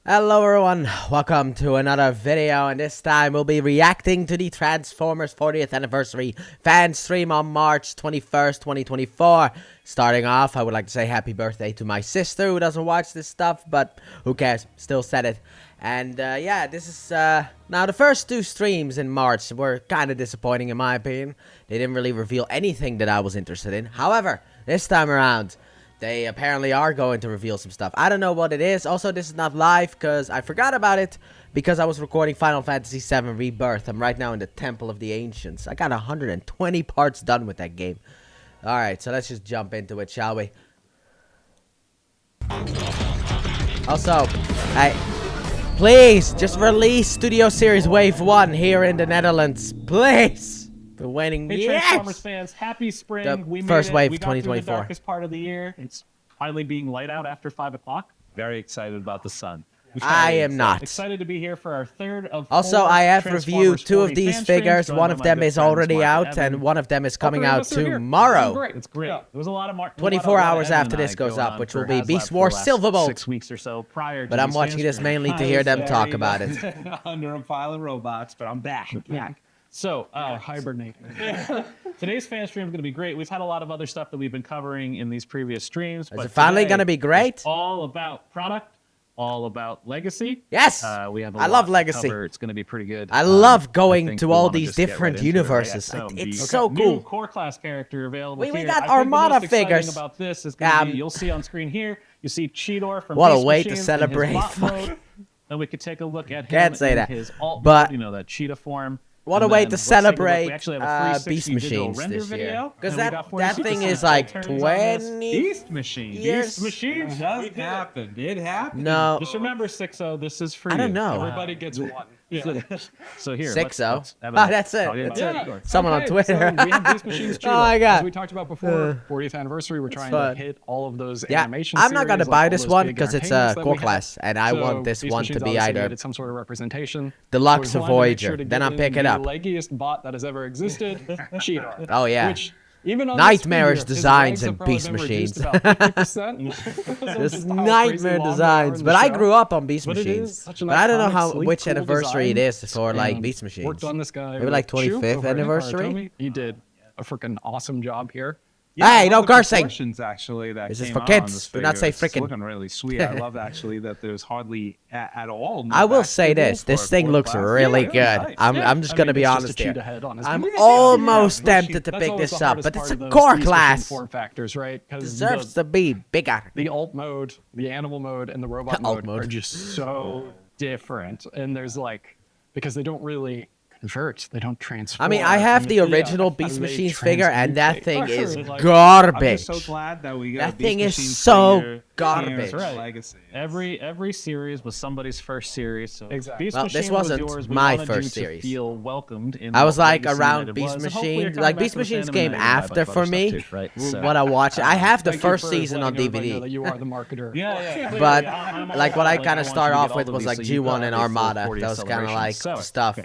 Hello everyone, welcome to another video, and this time we'll be reacting to the Transformers 40th anniversary fan stream on March 21st, 2024. Starting off, I would like to say happy birthday to my sister who doesn't watch this stuff, but who cares, still said it. And yeah, this is, now the first two streams in March were kind of disappointing in my opinion. They didn't really reveal anything that I was interested in. However, this time around, they apparently are going to reveal some stuff. I don't know what it is. Also, this is not live because I forgot about it because I was recording Final Fantasy VII Rebirth. I'm right now in the Temple of the Ancients. I got 120 parts done with that game. Alright, so let's just jump into it, shall we? Also, please, just release Studio Series Wave 1 here in the Netherlands. Please! Been waiting. Hey, Transformers fans, happy spring. We first made it. wave We got through 2024. the darkest part of the year. It's finally being light out after 5 o'clock. Very excited about the sun. I am not. Excited to be here for our third of Also, four I have Transformers reviewed two 40 of these fan figures. streams, One joined of by my them good is friends already Mark out, Evan. and one of them is All coming three of out us are here. tomorrow. Great. It's great. There was a lot of 24 hours after this goes up, which will be Beast Wars Silverbolt. 6 weeks or so prior to But I'm these watching fan this streams. mainly to hear them talk about it. Under a pile of robots, but I'm back. So, hibernating. Today's fan stream is going to be great. We've had a lot of other stuff that we've been covering in these previous streams. Is it finally going to be great? All about product, all about legacy. Yes! We have a I lot love to legacy. cover. It's going to be pretty good. I love I going think to we all wanna these just get different right into it, right? universes. So It's so new cool. core class character available We here. got I think Armada the most exciting figures. about this is going to be, you'll see on screen here, you see Cheetor from What a Beast way to Machines celebrate. in his bot mode. And we could take a look at him Can't say in that. his alt But mode, you know, that cheetah form. What a And way then to let's take a look. celebrate We actually have a Beast 360 digital Machines render this year. video, Because and we that, got that 46% thing is like turns on this. 20... Beast Machine. Years. Beast Machines. It does happen. It happened. No. Just remember, 6-0, this is for you. I don't know. Everybody gets one. So here, 6-0. let's have Oh, a- that's it. Oh, yeah, That's yeah. it. Someone on Okay, Twitter. So we have Beast Machines Oh my God. As we talked about before, 40th anniversary, we're trying fun. to hit all of those Yeah, animation I'm not going to series, buy like all this those one big because it's a entertainments that core we have. class, and I So want this Beast one Machines to be obviously either needed some sort of representation. Deluxe So or we wanted to make Voyager. sure to Then get I'll in pick it the up. leggiest bot that has ever existed, Cheetor. Oh, yeah. Which, even on Nightmarish this figure, his designs legs and have probably Beast been Machines. reduced about 50%. This Just how crazy nightmare long they are designs, in but the I show. grew up on Beast But it Machines. is such an But I don't know iconic, how sleek, which cool anniversary it design. is for like And Beast Machines. Worked on this guy. Maybe like with Shu 25th over at anniversary? Aratomi. He did a freaking awesome job here. Hey, no the cursing. proportions, actually, that This is came for out kids. on this Do not figure, say it's frickin'. looking really sweet. I love actually that there's hardly at all. No I will back say swivel this. for This a thing core looks class. really Yeah, good. nice. I'm just I going to mean, be it's just honest a here. cheetah head on his I'm back. almost Yeah, tempted to That's pick always this the up, hardest but it's part a of those core Beast Machine class. form factors, right? 'Cause Deserves to be bigger. the alt mode, the animal mode, and the robot Alt mode are mode. just so different. And there's like, because they don't really convert, they don't transform. I mean, I have the Yeah, original and Beast they Machines figure, and that transmutate. thing For is sure, like- I'm garbage. just so glad that we got That a thing Beast is Machines so figure garbage. here, Right. Legacy. Every series was somebody's first series. So Exactly. Beast Well, Machine this wasn't was yours. We my wanted first you series. to feel welcomed in I was the like legacy around that it Beast was. And hopefully Machines. you're coming Like back Beast to the Machines fandom came and you buy a bunch after of for other me. stuff too, right? So- When I watched it, I have the Thank you first for season on letting everybody know DVD. that you are the marketer. Yeah. But I'm all like what about, I kind of want start you to off get all with of was these, like so you G1 got and all these full Armada. 40th That was kind of like celebrations. stuff.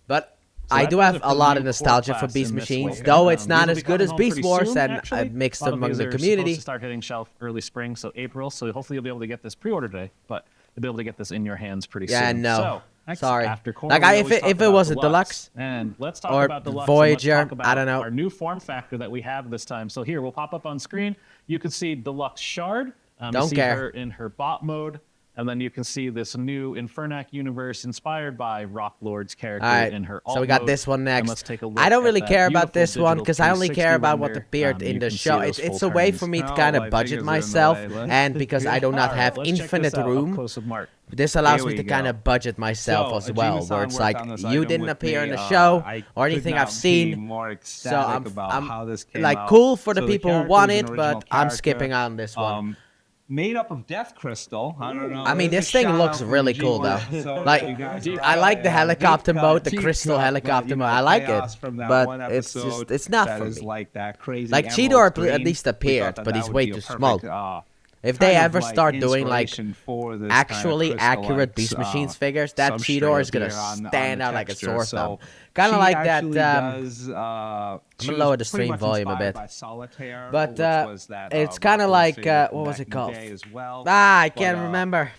But So I that do does have it for a the lot new of core nostalgia for class Beast in this Machines, wave. though it's These not will as be good coming as home Beast pretty Wars, soon, and actually. I've mixed A lot of among these the are supposed community. to start hitting shelf early spring, so April. So hopefully you'll be able to get this pre-order today, but you'll be able to get this in your hands pretty Yeah, soon. no. So, next, Sorry. After core, Like, we if always it- talk if it about was a deluxe and let's talk or about deluxe. Voyager, and let's talk about I don't know. our new form factor that we have this time. So here we'll pop up on screen. You can see Deluxe Shard. You Don't see care. her in her bot mode. And then you can see this new Infernac universe inspired by Rock Lord's character All right, in her so alt we got mode. this one And next. let's take a look I don't at really that care about beautiful this one digital because I only 360 care about what render. appeared You in the can see show. those It's full a way turns. for me to Oh, kind my of budget fingers are in the myself, way. Let's- and because I do not All have right, let's check infinite this out, up room, close with Mark. this allows Here me we to go. kind of budget myself So, as well, Ajima-san where it's worked like, on this you item didn't with appear in me. the show I or could anything not I've be seen. more So ecstatic about how this came like out. cool for the So people who character want is it, an but original I'm character, skipping on this one. Made up of death crystal. I don't know. I mean, There's this a thing shout looks out from really G1. cool, though. So Like, you guys I like the are helicopter deep mode, the cut, crystal deep cut, helicopter but, mode. I like chaos it, from that but one it's just episode it's not that for is me. like that crazy Like, emerald Cheetor at green. least We appeared, thought that but that he's would way be a too perfect, small. If kind they of ever like start doing like inspiration for this actually kind of accurate Beast crystalline, Machines figures, that substrate Cheetor is gonna here on stand the out like a texture. sore So thumb. Kind of she like that. actually does, I'm she gonna was lower the pretty stream much volume a inspired bit. by Solitaire, But, which was that, it's Rock kinda Lord like, figure what was back it in the called? day as well. I But, can't remember.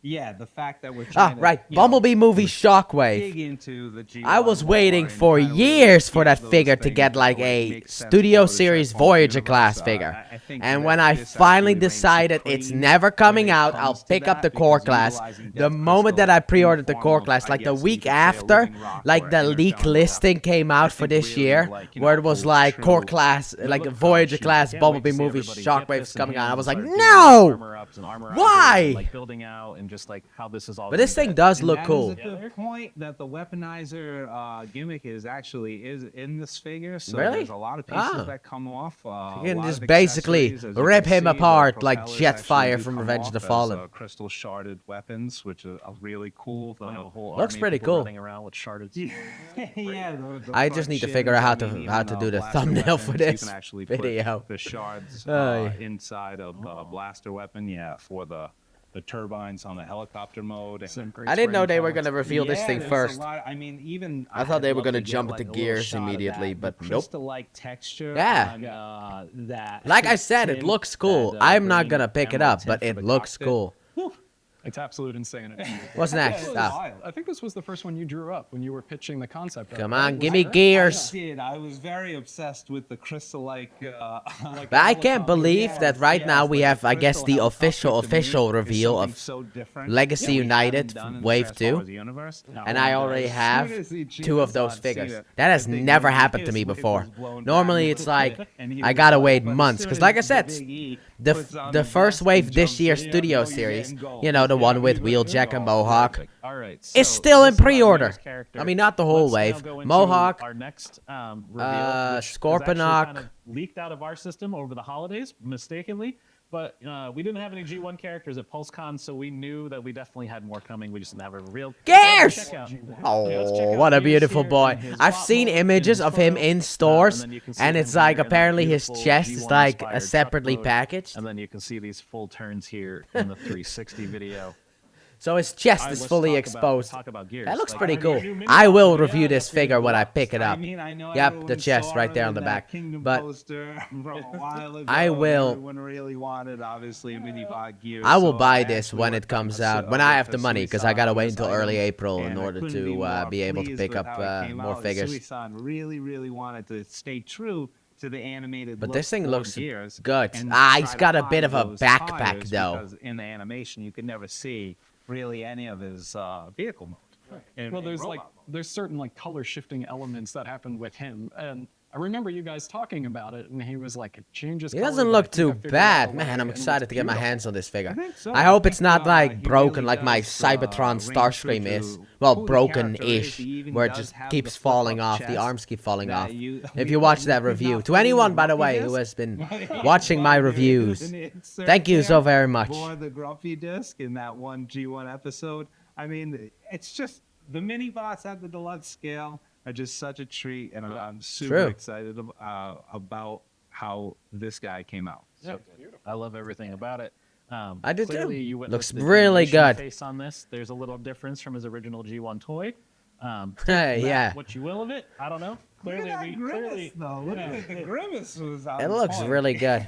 yeah, the fact that we're Ah, trying right. to, Bumblebee movie Shockwave. dig into the G1 I was lore waiting and for kinda really years for keep that those figure to things get that, like a make sense Studio for the Series Transformers Voyager universe. class figure. I think And that when I this finally actually reigns decided it's supreme never coming when it out, I'll comes to pick up that, the core because class. utilizing The Death moment that Crystal I in the pre-ordered the form core of, class, I like the guess you week could say, a after, living rock like or the inner leak genre, listing came I out for think this really, year, like, where it was holds like core true. class, They like look Voyager polished. class You can't wait to Bumblebee see movie everybody get Shockwave's this in coming out. I hands was and like, start doing these no! armor ups and armor Why? and, like building out and just like how this is all. But this gonna thing be. does And look that cool. is a good point, that the weaponizer gimmick is in this figure. So Really? there's a lot of pieces Ah. that come off. You can just basically rip him apart like Jetfire from Revenge of the Fallen. Crystal sharded weapons, which are really cool. They'll have a whole Looks army of pretty people cool. running around with sharded. Yeah, the I front just need to shims, figure out I mean, how even, to do the blaster thumbnail for weapons, you this can actually put video. the shards Aye. inside of the blaster weapon. Yeah, for the turbines on the helicopter mode. And Some great I didn't know spring they were colors. gonna reveal this yeah, thing there's a first. lot- I mean, even I thought they I'd were love gonna to get, jump like, into a little gears shot of immediately, that, but the nope. crystal-like texture. Yeah. On, that. Like I said, it tint, looks cool. that, I'm not green gonna pick it emerald up, but tint it for the looks cockpit. cool. It's absolute insanity. What's next? It was Ah, wild. I think this was the first one you drew up when you were pitching the concept. of it, come right? on, Was give me it? gears. I did. I was very obsessed with the crystal-like. But I can't believe that right now we have, I guess, the official reveal of Legacy United Wave 2. And I already have two of those figures. That has never happened to me before. Normally it's like, I gotta wait months. Because like I said, the first wave this year Studio Series, you know, the one with Wheeljack and Mohawk, All right, is so still in this is our pre-order. newest character. I mean, not the whole Let's now wave. go into Mohawk, our next reveal, which was actually Scorponok. kind of leaked out of our system over the holidays mistakenly. But we didn't have any G1 characters at PulseCon, so we knew that we definitely had more coming. We just didn't have a real. Gears! Check out- Oh, let's check out what a Gears beautiful here boy. in his I've bot seen mode, images in of him photo, in stores, then you can see and him it's like here in that apparently his beautiful chest is G1 like inspired separately truck mode, packaged. And then you can see these full turns here in the 360 video. So his chest All right, is let's fully talk exposed. Talk about Gears. That looks Like, pretty our cool. new mini I will model, review yeah, this that's figure when I box. pick it up. I mean, I know Yep, the everyone chest saw right there it on the in back. that Kingdom But poster from a while ago, I and will- Everyone really wanted, obviously, a mini bot Gears. I will so buy I this actually when worked it comes on a out. When s- I with have the a money, because I Suicide gotta on wait this until item, early April in and I order couldn't to more be able to pleased pick with up how it came more out. figures. Suicide really wanted to stay true to the animated But look this thing for looks Gears good. and He's try to got a bit hide of a those backpack, tires, though. because in the animation you could never see really any of his vehicle mode. Well, there's certain like color shifting elements that happened with him, and I remember you guys talking about it, and he was like, it changes. He color, doesn't but I look think I too figured out bad, a way, man. I'm and it's excited to get my beautiful. hands on this figure. I think so. I hope it's think, not like he broken really like my does, Cybertron ring Starscream true is. to Well, who the broken-ish, character is. He even where it does just have keeps the falling flip-up off. The chest arms keep falling that off. you- If you watch that review, to anyone, by the way, who has been watching my reviews, thank you so very much. For the Grumpy disc in that one G1 episode. I mean, it's just the mini bots at the deluxe scale are just such a treat, and I'm super True. excited about how this guy came out. Yeah, I love everything about it. I did too. Clearly, you Looks witnessed the really generation good. Face on this. There's a little difference from his original G1 toy. Hey, yeah. What you will of it, I don't know. Look Clearly, at that we grimace, clearly. though. Look at the grimace was on It looks point. really good.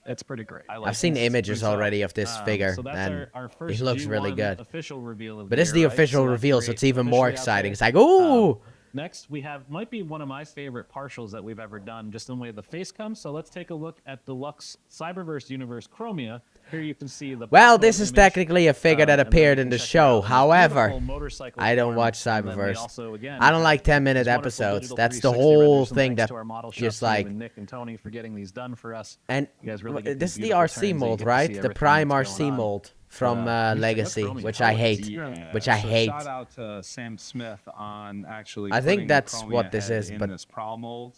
It's pretty great. I like I've seen this. images So, already of this figure, So that's and our first it looks really G1 good. Official reveal of But it's year, the right? official So that's reveal, so great. it's even more Officially out exciting. there. It's like, ooh! Next, we have might be one of my favorite partials that we've ever done, just in the way the face comes. So let's take a look at Deluxe Cyberverse Universe Chromia. Here you can see the. Well, pop-up this is image, technically a figure that and then appeared you in can the check it show. out. It's However, beautiful motorcycle I don't form, watch and then we Cyberverse. also, again, I don't like 10-minute these wonderful episodes. digital That's the 360 whole renders, and thing thanks that to our model shop just team like. and Nick and Tony for getting these done for us. And You guys really get this these is the beautiful RC turns, and you mold, get to right? see The everything Prime that's RC going on. mold from That's Legacy, Chromia which I hate. Yeah, Which I so hate. Shout out to Sam Smith on actually. I think putting that's the what Chromia this head is, in but- this prowl mold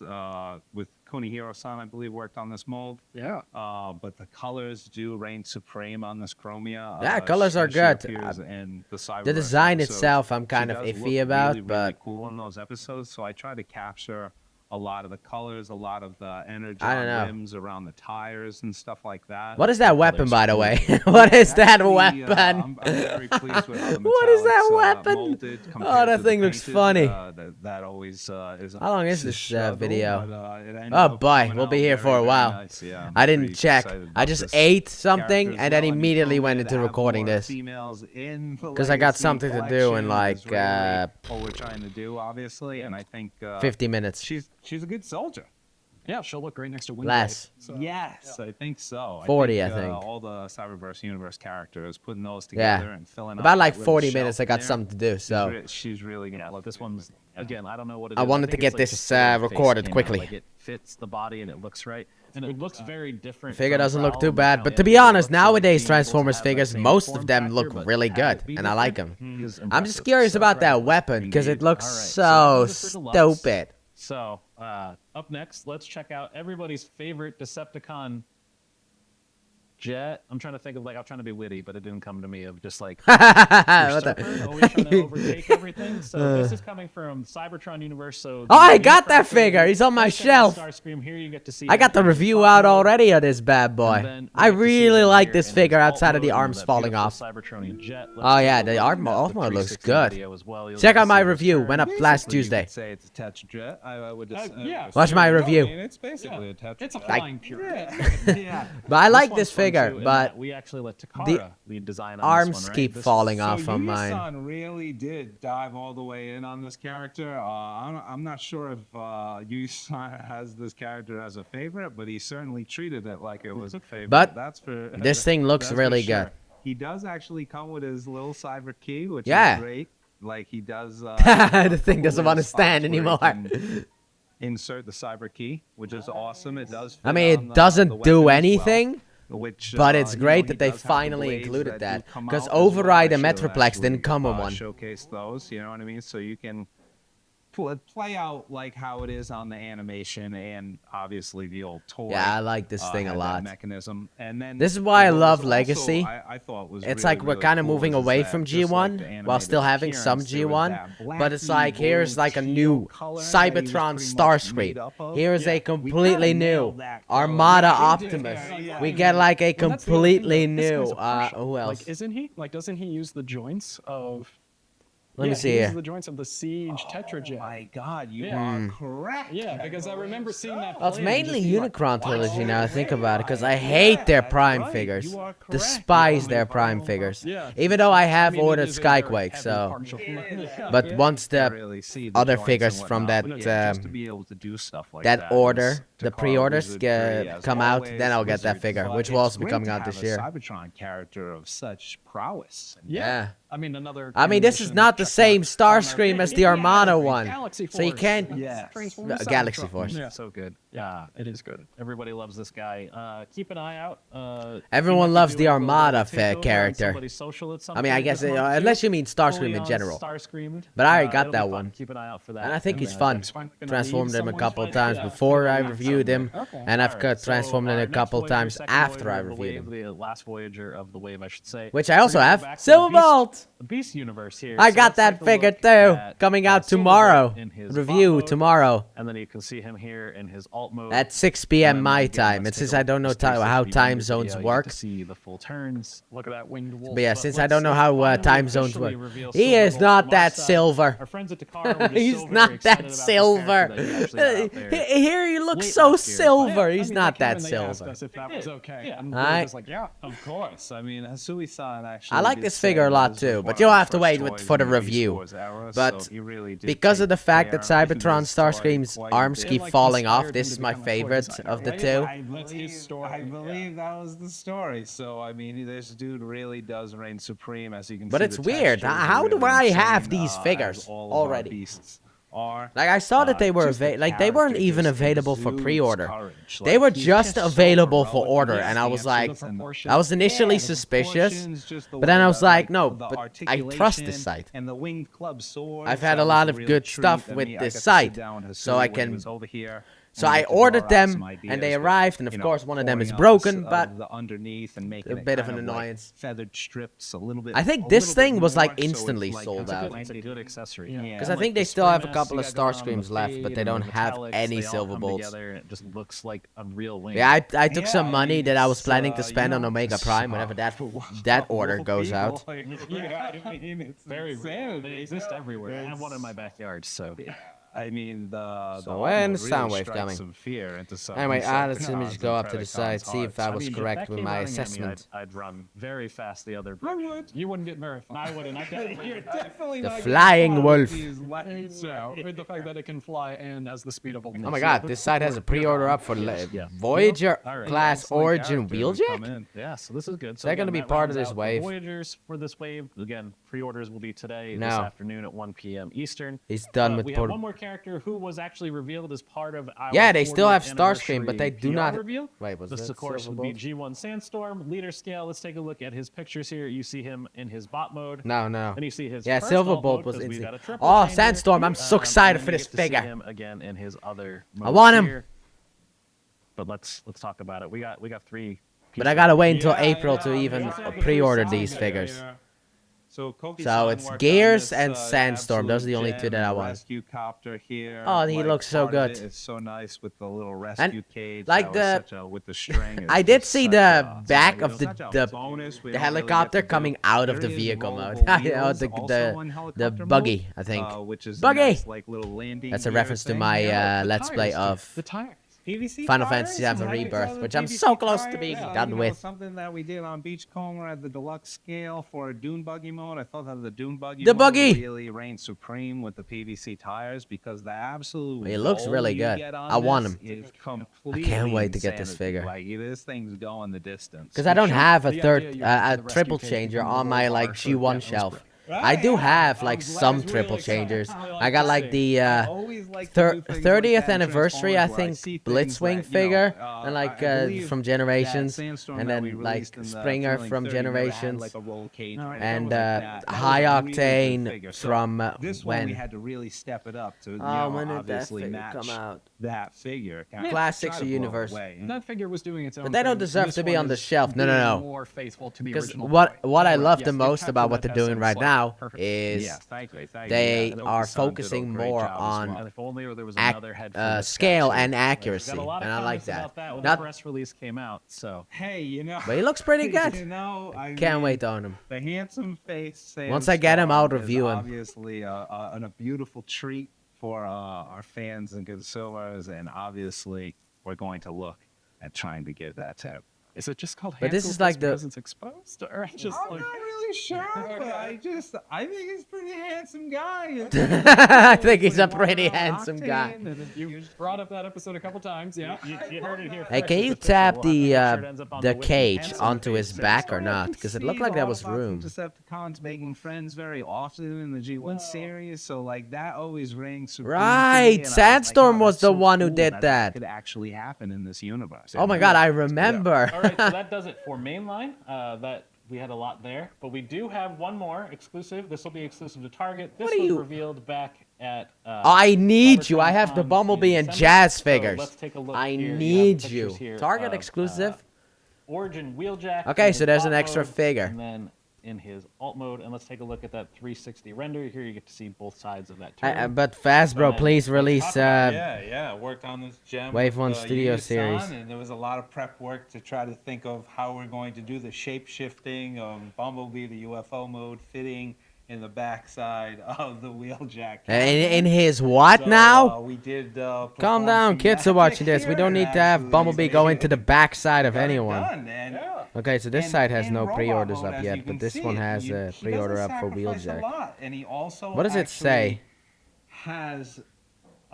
with Kunihiro-san, I believe, worked on this mold. Yeah. But the colors do reign supreme on this Chromia. Yeah, colors are she good. appears in the The Cyberverse design episodes. itself, I'm She kind of does iffy look about, really, but really cool in those episodes. So I try to capture a lot of the colors, a lot of the energy I don't know. rims around the tires and stuff like that. What is that weapon, by the way? Cool. What is that Actually, weapon? I'm very pleased with how the What is that metallics, weapon? molded Oh, compared that to the thing looks painted. funny. That always is. How long is a this struggle, video? but, it ended Oh up boy, coming we'll be out here very, for a very while. nice. Yeah, I'm I didn't pretty check. excited I about just this ate something character as and then well. I mean, immediately Chromia went to into have recording more this. females in the 'Cause I got Legacy something to do in, collection like, is really what we're trying to do, obviously, and I think 50 minutes. she's a good soldier. Yeah, she'll look great next to Windblade. Less. So, Yes, I think so. 40, I think. All the Cyberverse universe characters, putting those Yeah. together and filling About up like that little 40 minutes, I shelf got there, something to do, so she's really gonna Yeah, look this good one's with it. again. I don't know what it is. I wanted to think get it's like this, just the way the face recorded came out, quickly. Like it fits the body and it looks right, and it looks very different. figure from doesn't look Prowl too and bad. how But the to be other honest, looks, so, like, nowadays being able to Transformers have that figures, same most form of them factor, look but really have good, it be and I like different them. is I'm just impressive. curious So about that incredible. weapon because it Indeed. looks All right, so this is the Deluxe. stupid. So, up next, let's check out everybody's favorite Decepticon jet. I'm trying to think of, like, I'm trying to be witty, but it didn't come to me, of just like What usurper, the- always trying to overtake everything. So this is coming from Cybertron universe. So Oh, I the got that Unicron figure. He's on my let's check out shelf. Starscream. Here you get to see I got the him in his review bot out mode, already of this bad and boy. then we I get to see really him like here this in his figure alt outside of the mode and arms that falling beautiful off. Cybertronian jet. Let's Oh take yeah, a the look arm at alt the mode looks 360 good. video as well. You'll Check get out to my see the review. turn. Went up last Basically, you Tuesday. could say it's a Tetra jet. I would just yeah. Watch my no, review. I mean, it's basically a Tetra It's a jet. flying pure. Yeah. But I like one's this fun, figure, too, in but that we actually let Takara lead design on arms this one, right? keep This is- falling So off on mine. Yuya-san really did dive all the way in on this character. I'm not sure if Yuya-san has this character as a favorite, but he certainly treated it like it was a favorite. But that's for this thing looks that's for really sure. good. He does actually come with his little cyber key, which Yeah. is great. Like he does. The thing doesn't want to stand anymore. Insert the cyber key, which is awesome. It does. I fit mean, on it the doesn't weapon do as well, anything, which, but it's you great know, that he they does have the finally blades included do that. come Because out as well. Override I and should've Metroplex actually, didn't come with one. Showcase those, you know what I mean? So you can play out like how it is on the animation and obviously the old toy. Yeah, I like this thing a had that lot. mechanism. And then This is why I what love was also, Legacy. I thought was It's really, like we're really kind of cool moving is away that from just like the G1 while still animated having some appearance, there was G1. that But it's blacky, like here's blue like a teal new color that he was Cybertron pretty much made Starscream. up of. Here is a We completely kinda new nailed that color. Armada Yeah, we did. Optimus. Yeah. We get like a Well, that's the other thing, completely though. This new. guy's a partial. Who else? Like, isn't he? Like, doesn't he use the joints of? Let me Yeah, see he here. uses the joints of the Siege Tetrajet. Oh my God, you Yeah. are correct. Yeah, because I remember seeing that. Well, it's play and mainly just being like, Unicron "Wow." trilogy now I think about it, because I hate their that's Prime right. figures. You are correct. Despise You their are Prime right. figures. Yeah. Even though I I have mean, it ordered is a very Skyquake, heavy so. partial. Yeah. But once the Really see the other joints figures and from whatnot, that, but yeah, just to um, be able to do stuff like that is- order, the Takara pre-orders Wizard 3, as come out, always, then I'll get that Wizard figure, Club. which will also be It's coming great out to this have year. a Cybertron character of such prowess. And Yeah. I mean, another. I mean, this is not the same Starscream as the Armada one. Galaxy So you Force. can't. Yes. Transform No, the Galaxy Cybertron. Force. Yeah. So good. Yeah, it is good. Everybody loves this guy. Keep an eye out. Everyone he might be loves the doing a little Armada takeover on character. somebody's social at some I mean, I point guess this month, too. unless you mean Starscream Fully in on general. Starscreamed. But I already got It'll be that fun. one. Keep an eye out for that. And I think he's uh, fun. It's fine. Gonna Transformed leave him a someone's couple fine. times Yeah. before I Yeah. reviewed him, Okay. and I've Alright, transformed so him a our next couple Voyager, times second after I Voyager of the reviewed him. wave, the last Voyager of the wave, I should say. Which I also We're gonna have. go back to the Silverbolt! The Beast universe here. I So got let's that take a figure look too. at, Coming out Silverbolt tomorrow. in his Review bot mode, tomorrow. And then you can see him here in his alt mode. At 6 And p.m. then my again, time. let's And take since a I look don't at know the 360 how view time video, zones you get work. to see the full turns. Look at that winged wolf. But yeah, But since I let's, don't know how finally time zones officially work. reveal He is Silverbolt not from our that side. silver. Our friends at Takara were just He's so very not excited that about this silver. character that he actually got out there. Here he looks late so last year. silver. Yeah, He's I mean, not they came that and they asked silver. us if that was okay. Yeah. And we Alright. were just like, yeah. Of course. I mean, Hasui-san actually. I like did this say figure a that lot this too, was but one you'll of have to first wait toys for the in Beast review. Wars era, But so he really did because of the take fact that care of Cybertron this toy Starscream's quite a arms bit. keep Like, falling off, inspired this him is to my become a toy favorite designer, of the right? two. That's his story. I believe that was the story. So I mean, this dude really does reign supreme, as you can But see. it's the weird. textures are How do really I insane, have these as figures all of our already? beasts are. Like I saw that they were Just the they weren't character even just available for exudes pre-order. courage. They Like, were he's just so available for heroic. order, Yes, and I the was like, emphasis and the- I was initially Yeah, the suspicious, proportions, just the but then way I was the, like, no, the but I trust this articulation site. and the winged club sword. I've had that a was lot of real good treat. stuff I with mean, this I got to sit site, down with so Hasui I when he can- was over here. So and I get to draw ordered out them, some and ideas they with, arrived, and of you know, course one of them is pouring out broken, the but the underneath and making a it bit of kind an like annoyance. feathered strips a little bit. I think a this little bit thing was like more, so it's instantly like sold kind out. of It's a good accessory. Yeah. Because Yeah. I think they the still have a Scream couple of masks you got Starscreams going on, the left, but they fade don't and the have metallics, any they all silver come bolts. together, and it just looks like a real wing. Yeah, I took Yeah, some I money mean, that I was it's, planning to spend you on know, Omega it's, Prime whenever that order goes out. Like, yeah, I mean, it's Very real. insanity. They exist everywhere. I have one in my backyard, so I mean, the So the when's Ultimate really Soundwave strikes coming? some fear into some Anyway, let's Decepticons just go and up to the Predacons' side, see if I hearts. was if correct that with came my running at me, assessment. I'd run very fast the other I direction. would. You wouldn't get very far. I wouldn't. I definitely. You're definitely The not flying getting wolf. these lights out. With the fact that it can fly and has the speed of a Oh my god, this side has a pre-order up for Voyager All right. class Excellent Origin character to come Wheeljack? in. Yeah, so this is good. So that gonna again, be that part of rounds this out the wave? Voyagers for this wave. Again, pre-orders will be today, No. this afternoon at 1 p.m. Eastern. He's done with we have one more character who was actually revealed as part of our Yeah, they still 40th have Starscream, but they anniversary do PR not- reveal. Wait, was This, that of course, Silver would be Bolt? G1 Sandstorm, leader scale. Let's take a look at his pictures here. You see him in his bot mode. No. Then you see his Yeah, first Silver alt Bolt mode, was 'cause we've insane. got a triple Oh, changer, Sandstorm, I'm so and excited then for you this get to see figure. him again in his other I want modes him. here. But let's talk about it. We got three. But I gotta wait until Yeah, April yeah, to even yeah. pre-order Yeah, these yeah, figures. yeah. So, So it's Gears and Sandstorm. Those are the only two that I want. Rescue copter here. Oh, he looks so part of good. it is so nice with the little rescue cage. like that was the- such a, with the string. I it's did just see such the a- back it's of such a the bonus we the don't really get helicopter to do. coming out of the There is vehicle mode. rollable You know, wheels the also in the helicopter buggy, mode, I think. which is Buggy! a nice, like little landing. That's a gear reference to thing my here. Let's Play of the tires. PVC Final tires? Fantasy VII Like, Rebirth, the which I'm PVC so close to tires? being Yeah, done you know, with. Something that we did on Beachcomber at the deluxe scale for a dune buggy mode. I thought that the dune buggy The mode buggy! really reigned supreme with the PVC tires because the absolute It looks roll really you good. get on I want this 'em. is completely wait to get this insanity. figure. Like this thing's going the distance. Because I don't have a The third, idea you a have the rescue triple cage changer and the on my roll like bar, so G1 yeah, that was shelf. great. I do have like I'm glad some it's triple really changers. exciting. I got like the always like to do things like 30th that in anniversary, I Transformers where think, see things Blitzwing that, you know, figure, and I like believe from that Generations, Sandstorm and that we then released like in the Springer Thrilling from 30 never had, Generations, like a roll cage or And, anything and like that. That was High a really good Octane figure. So from this one we when? had to really step it up to, you Oh, know, when did that obviously figure match come out? that figure. Classics Try to of blow it Universe. away. That figure was doing its own But they don't thing. deserve This to be one on the is shelf. No, being no. More faithful to the Because original. what toy. I However, love yes, the they most captured about what that they're doing essence, right like, now perfect. is Yeah, thank you. they Yeah, are Obi-San did a focusing great more job as on well. And if only there was ac- another head for this scale guy, too. and Like, accuracy, got a lot of and I like comments that. about that when Not- the press release came out. So Hey, you know. But he looks pretty good. You know, I Can't mean, wait on him. The handsome face. Once I get him, I'll Sandstorm is review him. Obviously, a beautiful treat for our fans and consumers, and obviously, we're going to look at trying to get that to him. Is it just called? But this Hansel is like just the- because it's exposed, or just I'm like? not really sure, but I think he's a pretty handsome guy. I think he's a pretty handsome guy. You brought up that episode a couple times, yeah. you heard it here. Hey, first. can It's you official. tap We'll have to make sure it ends up on the Wiki. cage Handsome onto his face back or Sandstorm. not? Because it looked like there was room. Decepticons making friends very often in the G1 series, so like that always rings supreme to me, Right, and I was like, Sandstorm oh, was that's the so one who cool did that that. could actually happen in this universe. Oh my god, I remember. All right, so that does it for mainline. That we had a lot there, but we do have one more exclusive. This will be exclusive to Target. This What are was you- revealed back at. I need you. I have the CyberCon Bumblebee in and December. Jazz So figures. let's take a look I here. You have need pictures you. here Target of, exclusive. Origin Wheeljack. Okay, in so his there's an bot extra mode, figure. And then in his alt mode, and let's take a look at that 360 render. Here you get to see both sides of that turn. But Hasbro, But please release. Yeah, worked on this gem. Wave with, 1 Studio Yuya-san, series. and there was a lot of prep work to try to think of how we're going to do the shape shifting of Bumblebee, the UFO mode, fitting in the backside of the wheeljack. In his what now? We did. Calm perform down, some kids are magic watching this. We here, don't need to have actually. Bumblebee go into the backside of Got it anyone. done, and- Okay, so this and side has in no robot pre-orders mode, up as yet, you but can this see one it, has he a doesn't pre-order up for sacrifice a Wheeljack. lot, and he also What does it say? actually has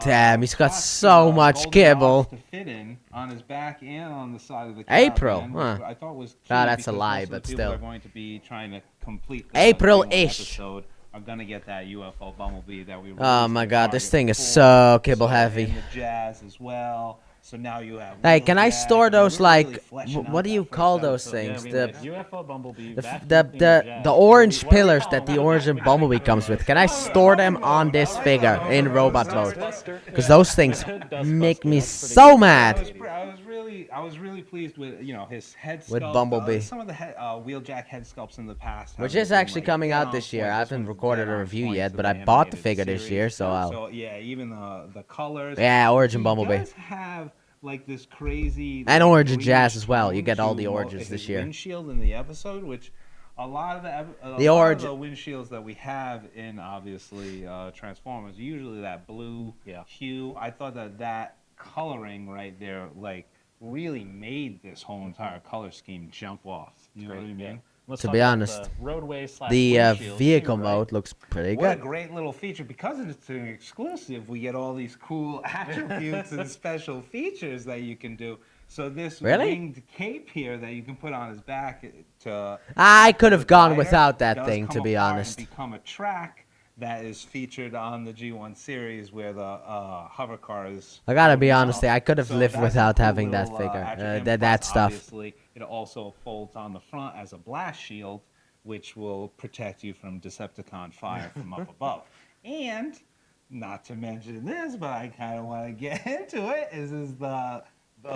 Damn, he's got plastic, so much golden kibble. dots to fit in on his back and on the side of the April, caravan, huh. which I thought was key Ah, that's a because lie, most of the but people still. are going to be trying to complete the April-ish. episode are gonna get that UFO Bumblebee that we. Oh released my in god, this Target thing is before. so kibble So, heavy. and the Jazz as well. So now you have. Hey, can I Wheeljack, store and those we're really like fleshing out what do that you first call those episode. things? we The had UFO Bumblebee, the vacuum the cleaner the, Jack. the What do we- orange what do we pillars call that them? the What do we orange call and them? Bumblebee comes with. Can I store them on this figure in robot mode? Because those things make me so mad. I was really pleased with his head sculpt. With Bumblebee. Some of the Wheeljack head sculpts in the past, Which haven't is been, actually like, coming dead out on this year. point. I This haven't one's recorded dead a on review point yet, to but the I bought the animated figure this year, series. so I'll. So yeah, even the colors. Yeah, orange and He Bumblebee. does have like this crazy And like, orange and greenish jazz as well. You tone get all to the oranges his this year. windshield in the episode, which a lot of The lot orange- of the windshields that we have in obviously Transformers, usually that blue hue. I thought that coloring right there, like, really made this whole entire color scheme jump off. You know what I mean? Let's To talk be about honest, the roadway slash The windshield vehicle too, right? mode looks pretty What a good. great little feature. Because it's an exclusive, we get all these cool attributes and special features that you can do. So this Really? winged cape here that you can put on his back to I act could as have a gone glider without that does thing, come to be apart and honest. become a track that is featured on the G1 series where the hover cars. I gotta be move honest, off. I could have So lived that's a without cool having that little, figure, attribute. that Plus, stuff. Obviously, it also folds on the front as a blast shield, which will protect you from Decepticon fire from up above. And, not to mention this, but I kind of want to get into it, is the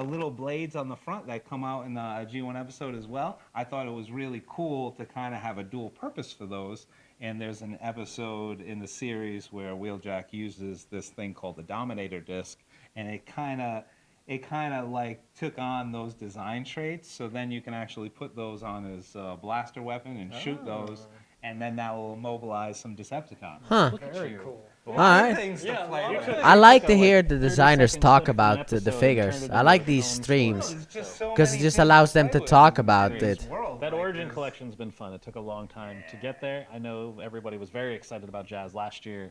little blades on the front that come out in the G1 episode as well. I thought it was really cool to kind of have a dual purpose for those. And there's an episode in the series where Wheeljack uses this thing called the Dominator disc, and it kind of like took on those design traits. So then you can actually put those on his blaster weapon and shoot those, and then that will immobilize some Decepticons. Huh. Very cool. All right. Things to play you with. could- I like to like hear the 30 designers seconds talk clip from an about the episode and figures. turned it I into like its these own story. streams. There's just so 'Cause it many just things allows to them play to with talk in about this it. world. That Like, Origin there's- collection's been fun. It took a long time to get there. I know everybody was very excited about Jazz last year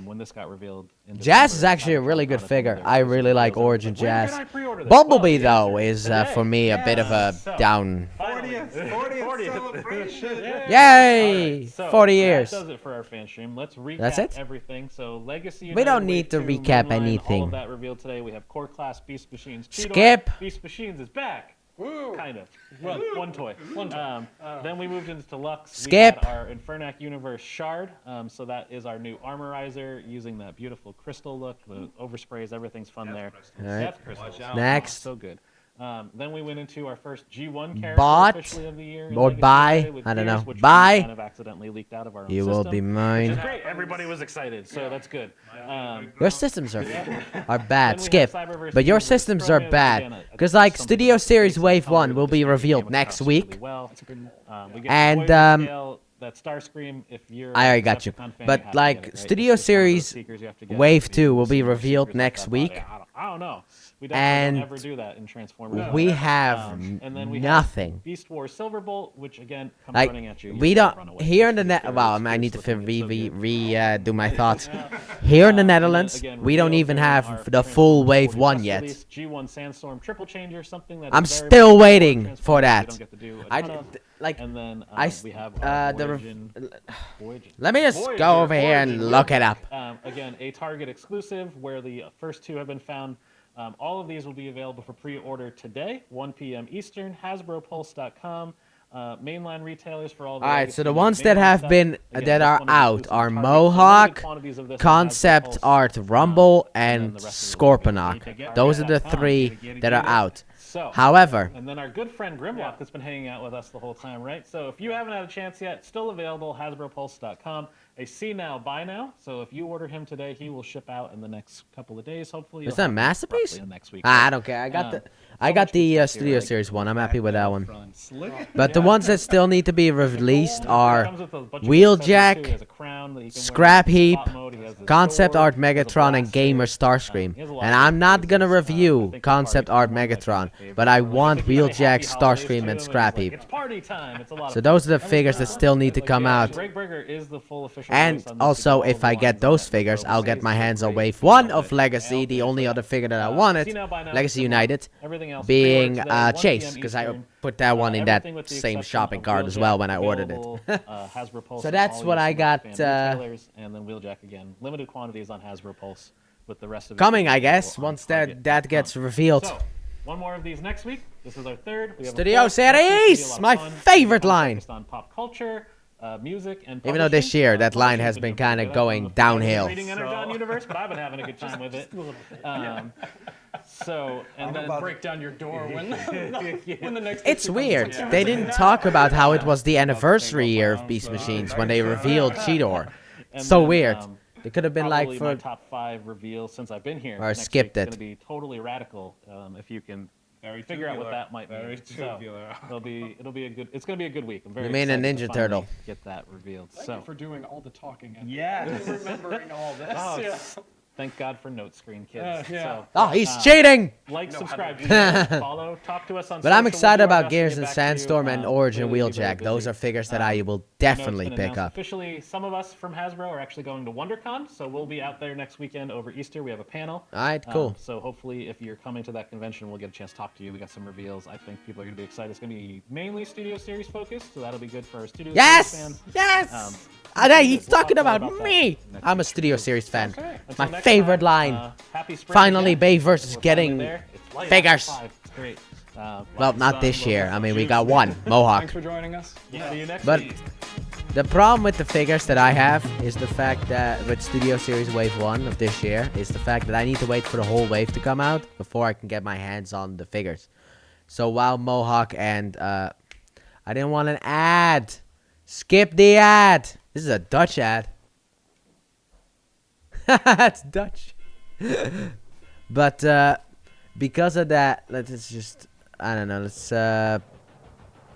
when this got revealed. In Jazz is December. actually a really good Cybertron, figure. there I was really like reveals. Origin When can Jazz. I pre-order this? Bumblebee, Well, though, the is answer for me a bit of a So, down. finally. 40th celebration. Yay! Alright, so 40 years. That does it for our fan stream. Let's recap That's it? everything. So Legacy. We don't United, need to Wave 2, recap Mainline, All anything. of that revealed today. We have core class Beast Machines. Cheetor. Skip. Beast Machines is back. Kind of. Well, one toy. Then we moved into Deluxe. Skip. We had our Infernac Universe Shard. So that is our new armorizer using that beautiful crystal look. The oversprays, everything's fun there. Alright. Death crystals. Next. So good. Then we went into our first G1 character Bought officially of the year. in or Legacy buy, United with I don't Gears, know. which we Buy. kind of accidentally leaked out of our own You will system, be which is mine. great. Everybody was excited, so that's good. Your systems are bad. Then we Skip. have Cyberverse But your Universe systems are Chromia, which bad. again, Because, like, something Studio that's Series based Wave on 1 the will be Disney revealed game next across week. really well. That's a good one. We get And, the Voyager scale, that Starscream, if you're I a already got you. Decepticon fan, But, you have to like, get it, right? Studio It's just one of those Series seekers you have to get. Wave If 2 you will be see more revealed seekers next like that body, week. I don't know. We definitely And don't ever do that in Transformers. We have And then we nothing. have Beast Wars Silverbolt, which again comes Like, running at you. we You don't run away. here in the It's net. scary. Well, It's I need to scary. It's so good. do my thoughts. Here in the And then, Netherlands, again, we don't revealed even during have our the full Transformers Wave 40 1 press yet. release, G1 Sandstorm Triple Changer, something that I'm is very still much waiting Transformers for we that. don't get to do a I ton of. like. And then I s- we have the rev- Voyager. Let me just Voyager, go over here and Voyager. look it up. Again, a Target exclusive where the first two have been found. All of these will be available for pre-order today, 1 p.m. Eastern, HasbroPulse.com. Mainline retailers for all the All right, Legacy so the and ones mainline that have stuff. been Again, that this are one is out exclusive are Target, so Mohawk, limited quantities of this on Concept HasbroPulse. Art Rumble, and and the rest of the Scorponok. Those are the three that are out. So, However, and then our good friend Grimlock that's been hanging out with us the whole time, right? So if you haven't had a chance yet, still available, HasbroPulse.com. A see now, buy now. So if you order him today, he will ship out in the next couple of days. Hopefully, is you'll that have him Masterpiece? roughly next week. I don't care. I got much good the stuff Studio here. Series one. I'm happy with that one. Slick. But the ones that still need to be released It are comes with a bunch of Wheeljack, accessories too. He has a crown that he can wear Scrap in Heap, spot mode. He has his Concept sword, Art he has a Megatron, and blaster. Gamer He Starscream. has a lot And of I'm not good gonna pieces. I review think Concept the party Art one might be my Megatron, favorite. but I Like, want if you say Wheeljack, Happy Holidays Starscream, to and him, Scrap he's Heap. like, it's party time. It's a lot So of those are the fun. figures that still need to Like, come yeah, out. Greg Berger is the full official And voice on this. also, He did if all I the get lines those on it. figures, So I'll it get stays my so hands on great. Wave You 1 know of that. Legacy, the only other figure that I See wanted, now, buy now, Legacy similar. United, Everything else being pre-order today, 1 Chase, p.m. because I Eastern. put that one in that Everything with the same exception shopping of cart as Wheeljack well when I ordered available, it. Hasbro Pulse So and that's all what your I smart got, fan retailers, and then Wheeljack again, limited quantities on Hasbro Pulse. with the rest of it Coming, I available guess, on once Target.com. that gets revealed. So, one more of these next week. This is our third. We have a Studio fourth. Next week will be a Series, lot of my fun. favorite Focused line. on pop culture, music, and Even though this publishing. year that line Publishing's has been been doing pretty kind of good. I don't going know if you guys have been downhill. Reading Energon Universe, but I've been having a good time with it. So, and then break down your door when the next. It's issue weird. comes out. They didn't talk about how it was the anniversary year of Beast Machines when they revealed Cheetor. and So then, weird. It could have been like probably my for top 5 reveals since I've been here. Or next skipped week. it. It's going to be totally radical if you can Very figure out what tubular. that might Very mean. tubular. So it'll be a good. It's going to be a good week. I'm very You mean a excited to Ninja finally Turtle. get that revealed. Thank So you for doing all the talking and Yes. remembering all this. Oh, yeah. thank God for note screen, kids. Yeah. So, Oh, he's cheating! like, subscribe, follow, talk to us on. But I'm social. excited We'll do our about best to Gears get and back to you. Sandstorm and Origin Clearly, we're very Wheeljack. Those busy. are figures that I will I know it's definitely been pick announced up. Officially, some of us from Hasbro are actually going to WonderCon, so we'll be out there next weekend over Easter. We have a panel. Alright, cool. So hopefully, if you're coming to that convention, we'll get a chance to talk to you. We got some reveals. I think people are going to be excited. It's going to be mainly Studio Series focused, so that'll be good for our Studio Series Yes! fans. Yes! We'll He's talk talking more about me! next I'm a week. Studio Series fan. Okay. Until My next favorite time, line. Happy spring Finally, again. Bay versus We're finally getting there. It's light figures. after 5. It's great. Well, not this year. I mean, we got one. Mohawk. Thanks for joining us. Yeah. See you next But week. the problem with the figures that I have is the fact that with Studio Series Wave 1 of this year is the fact that I need to wait for the whole wave to come out before I can get my hands on the figures. So while Mohawk and I didn't want an ad. Skip the ad. This is a Dutch ad. That's Dutch. But because of that, let's just I don't know, let's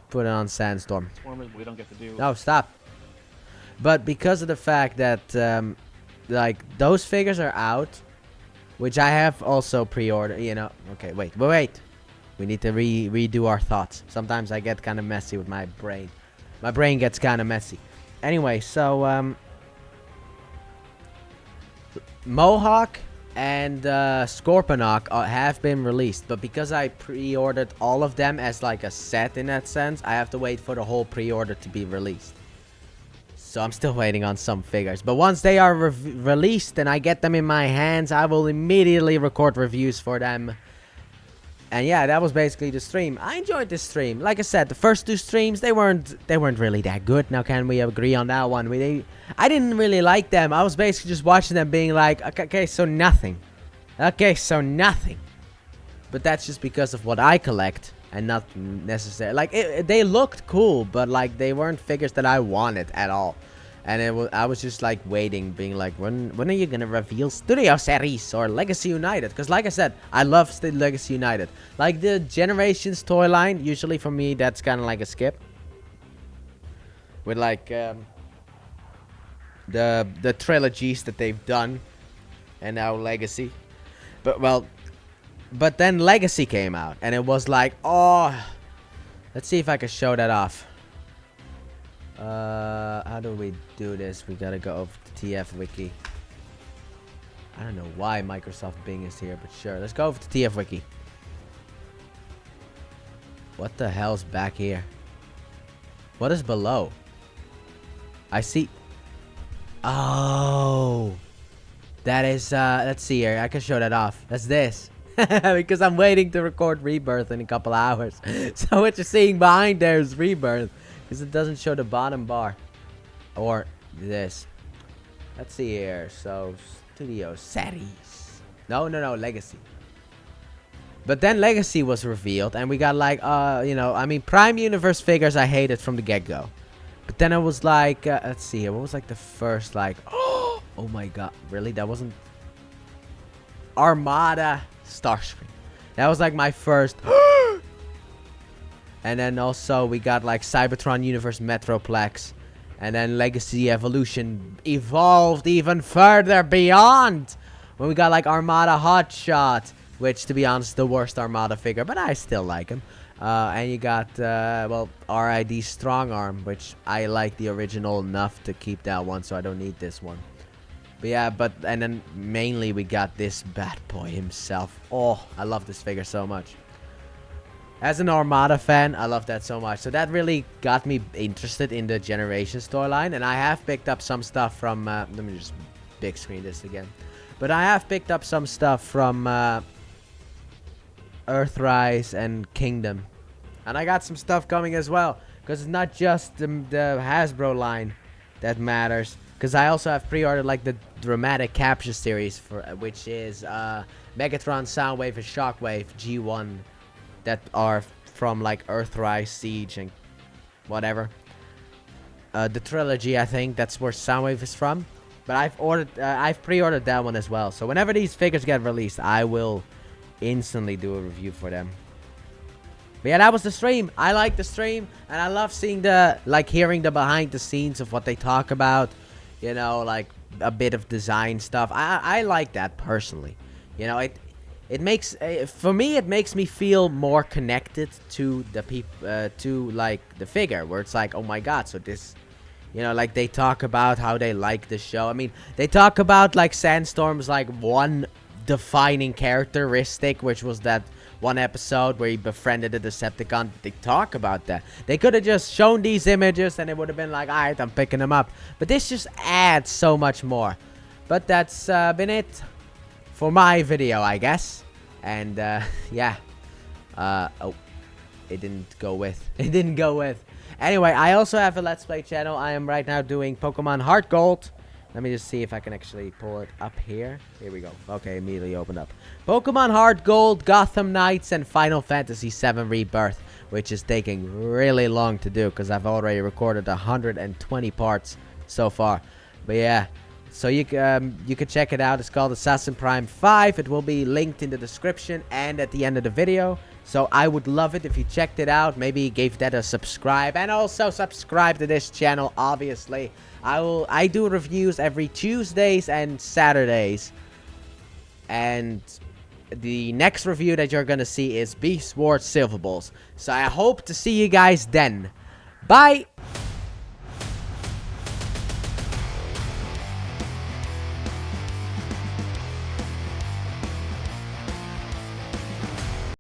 put it on Sandstorm. Transformers, we don't get to do. No, stop. But because of the fact that like those figures are out, which I have also pre-ordered, you know. Okay, wait. We need to redo our thoughts. Sometimes I get kind of messy with my brain. My brain gets kind of messy. Anyway, so Mohawk and Scorponok have been released, but because I pre-ordered all of them as like a set in that sense, I have to wait for the whole pre-order to be released. So I'm still waiting on some figures. But once they are released and I get them in my hands, I will immediately record reviews for them. And yeah, that was basically the stream. I enjoyed this stream. Like I said, the first 2 streams, they weren't really that good. Now, can we agree on that one? I didn't really like them. I was basically just watching them being like, okay, so nothing. Okay, so nothing. But that's just because of what I collect and not necessarily. Like, they looked cool, but like they weren't figures that I wanted at all. And I was just like waiting, being like, when are you gonna reveal Studio Series or Legacy United? Because like I said, I love Legacy United. Like the Generations toy line, usually for me that's kind of like a skip. With like the trilogies that they've done, and now Legacy. But then Legacy came out, and it was like, oh, let's see if I can show that off. How do we do this? We gotta go over to TF Wiki. I don't know why Microsoft Bing is here, but sure. Let's go over to TF Wiki. What the hell's back here? What is below? I see. Oh. That is, let's see here. I can show that off. That's this. Because I'm waiting to record Rebirth in a couple hours. So what you're seeing behind there is Rebirth. Because it doesn't show the bottom bar. Or this. Let's see here. So, Studio Series. No, Legacy. But then Legacy was revealed. And we got like, you know, I mean, Prime Universe figures I hated from the get-go. But then it was like, let's see here. What was like the first, like, oh my god. Really? That wasn't... Armada Starscream. That was like my first... And then also we got like Cybertron Universe Metroplex. And then Legacy Evolution evolved even further beyond. When we got like Armada Hotshot. Which to be honest the worst Armada figure. But I still like him. And you got, well, RID Strong Arm. Which I like the original enough to keep that one. So I don't need this one. But yeah, and then mainly we got this bad boy himself. Oh, I love this figure so much. As an Armada fan, I love that so much. So that really got me interested in the Generations storyline. And I have picked up some stuff from... let me just big screen this again. But I have picked up some stuff from Earthrise and Kingdom. And I got some stuff coming as well. Because it's not just the Hasbro line that matters. Because I also have pre-ordered like the Dramatic Capture series, for which is Megatron, Soundwave, and Shockwave G1 that are from like Earthrise, Siege, and whatever. The trilogy, I think that's where Soundwave is from. But I've pre-ordered that one as well. So whenever these figures get released, I will instantly do a review for them. But yeah, that was the stream. I like the stream, and I love seeing hearing the behind the scenes of what they talk about. You know, like a bit of design stuff. I like that personally. You know, it makes for me it makes me feel more connected to the to like the figure, where it's like, oh my god, so this, you know, like they talk about how they like the show. I mean, they talk about like Sandstorm's like one defining characteristic, which was that one episode where he befriended a Decepticon. They talk about that. They could have just shown these images and it would have been like, alright, I'm picking them up. But this just adds so much more. But that's been it for my video, I guess. And yeah. Oh, it didn't go with. It didn't go with. Anyway, I also have a Let's Play channel. I am right now doing Pokemon Heart Gold. Let me just see if I can actually pull it up here. Here we go. Okay, immediately opened up. Pokemon Heart Gold, Gotham Knights, and Final Fantasy VII Rebirth, which is taking really long to do because I've already recorded 120 parts so far. But yeah, so you can check it out. It's called Assassin Prime 5. It will be linked in the description and at the end of the video. So I would love it if you checked it out. Maybe gave that a subscribe, and also subscribe to this channel, obviously. I do reviews every Tuesdays and Saturdays. And the next review that you're gonna see is Beast Wars Silver Balls. So I hope to see you guys then. Bye!